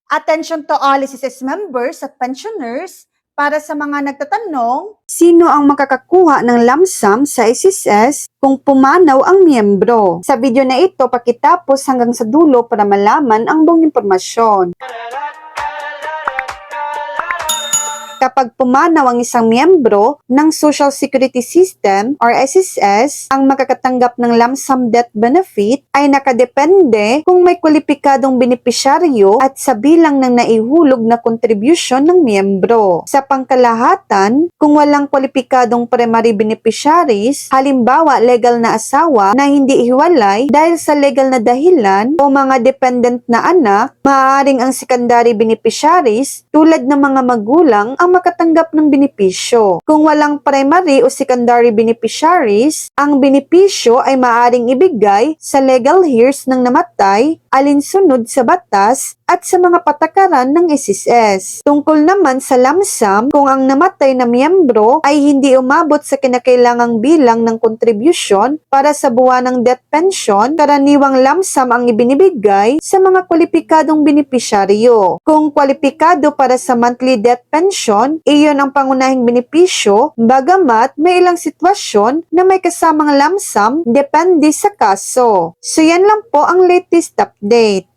Attention to all SSS members at pensioners para sa mga nagtatanong, sino ang makakakuha ng lump sum sa SSS kung pumanaw ang miyembro? Sa video na ito, pakitapos hanggang sa dulo para malaman ang buong impormasyon. Kapag pumanaw ang isang miyembro ng Social Security System or SSS, ang makakatanggap ng lump sum death benefit ay nakadepende kung may kwalipikadong benepisyaryo at sa bilang ng naihulog na contribution ng miyembro. Sa pangkalahatan, kung walang kwalipikadong primary beneficiaries, halimbawa legal na asawa na hindi ihiwalay dahil sa legal na dahilan o mga dependent na anak, maaaring ang secondary beneficiaries tulad ng mga magulang ang makatanggap ng benepisyo. Kung walang primary o secondary beneficiaries, ang benepisyo ay maaaring ibigay sa legal heirs ng namatay alinsunod sa batas at sa mga patakaran ng SSS. Tungkol naman sa lump sum, kung ang namatay na miyembro ay hindi umabot sa kinakailangang bilang ng contribution para sa buwanang death pension, karaniwang lump sum ang ibinibigay sa mga kwalipikadong benepisyaryo. Kung kwalipikado para sa monthly death pension, iyon ang pangunahing benepisyo, bagamat may ilang sitwasyon na may kasamang lump sum depende sa kaso. So yan lang po ang latest update.